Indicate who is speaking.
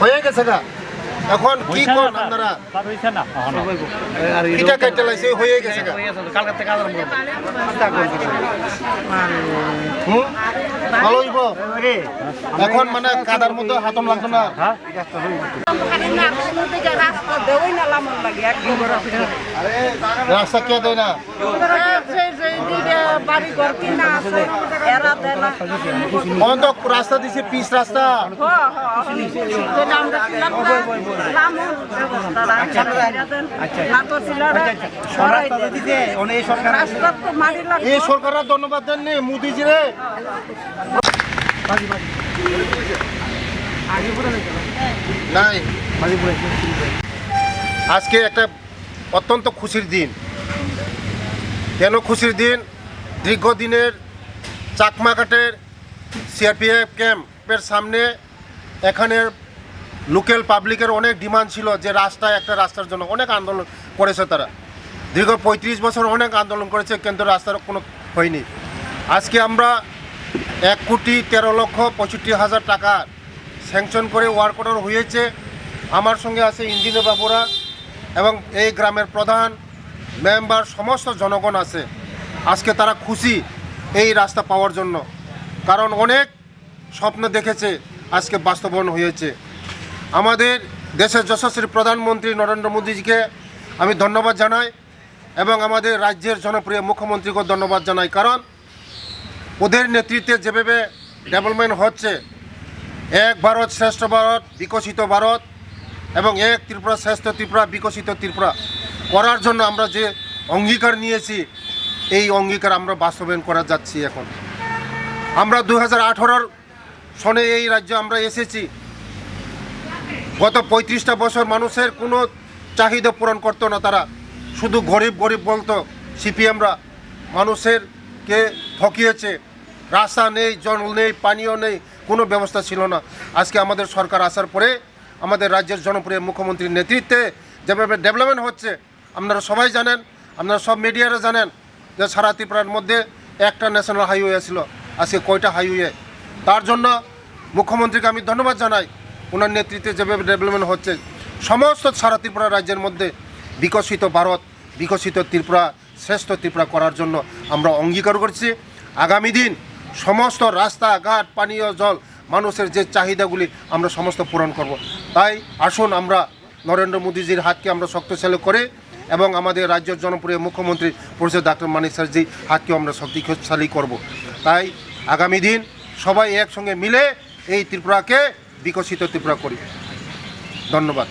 Speaker 1: হয়ে গেছে গা এখন কি কোন আপনারা এটা কাটতে লাইছে হয়ে গেছে গা কালকে থেকে আদার ভালো হইব এখন মানে কাদার মধ্যে হাতম লাগতো না রাস্তা কে দেয় না রাস্তা দিছে পিচ রাস্তা এই সরকারের ধন্যবাদ দেন নি মোদিজি রে নাই আজকে একটা অত্যন্ত খুশির দিন কেন খুশির দিন দীর্ঘদিনের চাকমাঘাটের সিআরপিএফ ক্যাম্পের সামনে এখানের লোকাল পাবলিকের অনেক ডিমান্ড ছিল যে একটা রাস্তার জন্য অনেক আন্দোলন করেছে তারা দীর্ঘ 35 বছর অনেক আন্দোলন করেছে কিন্তু রাস্তার কোনো হয়নি আজকে আমরা 1,13,65,000 টাকা স্যাংশন করে ওয়ার্ক অর্ডার হয়েছে আমার সঙ্গে আছে ইঞ্জিনিয়ার বাবুরা এবং এই গ্রামের প্রধান মেম্বার সমস্ত জনগণ আছে আজকে তারা খুশি এই রাস্তা পাওয়ার জন্য কারণ অনেক স্বপ্ন দেখেছে আজকে বাস্তবায়ন হয়েছে আমাদের দেশের যশস্বী প্রধানমন্ত্রী নরেন্দ্র মোদীজিকে আমি ধন্যবাদ জানাই এবং আমাদের রাজ্যের জনপ্রিয় মুখ্যমন্ত্রীকেও ধন্যবাদ জানাই কারণ ওদের নেতৃত্বে যেভাবে ডেভেলপমেন্ট হচ্ছে এক ভারত শ্রেষ্ঠ ভারত বিকশিত ভারত এবং এক ত্রিপুরা শ্রেষ্ঠ ত্রিপুরা বিকশিত ত্রিপুরা করার জন্য আমরা যে অঙ্গীকার নিয়েছি এই অঙ্গীকার আমরা বাস্তবায়ন করা যাচ্ছি এখন আমরা 2018 সনে এই রাজ্যে আমরা এসেছি গত 35টা বছর মানুষের কোনো চাহিদা পূরণ করতো না তারা শুধু গরিব বলতো সিপিএমরা মানুষেরকে ঠকিয়েছে রাস্তা নেই জল নেই পানীয় নেই কোনো ব্যবস্থা ছিল না আজকে আমাদের সরকার আসার পরে আমাদের রাজ্যের জনপ্রিয় মুখ্যমন্ত্রীর নেতৃত্বে যেভাবে ডেভেলপমেন্ট হচ্ছে আপনারা সবাই জানেন আপনারা সব মিডিয়ারা জানেন যে সারা ত্রিপুরার মধ্যে একটা ন্যাশনাল হাইওয়ে ছিল আজকে কয়টা হাইওয়ে তার জন্য মুখ্যমন্ত্রীকে আমি ধন্যবাদ জানাই ওনার নেতৃত্বে যেভাবে ডেভেলপমেন্ট হচ্ছে সমস্ত সারা ত্রিপুরা রাজ্যের মধ্যে বিকশিত ভারত বিকশিত ত্রিপুরা শ্রেষ্ঠ ত্রিপুরা করার জন্য আমরা অঙ্গীকার করছি আগামী দিন সমস্ত রাস্তাঘাট পানীয় জল মানুষের যে চাহিদাগুলি আমরা সমস্ত পূরণ করব তাই আসুন আমরা নরেন্দ্র মোদীজির হাতকে আমরা শক্তিশালী করে এবং আমাদের রাজ্যের জনপ্রিয় মুখ্যমন্ত্রী প্রফেসর ডক্টর মানিক স্যারজি হাতকেও আমরা শক্তিশালী করব তাই আগামী দিন সবাই একসঙ্গে মিলে এই ত্রিপুরাকে বিকশিত ত্রিপুরা করি ধন্যবাদ।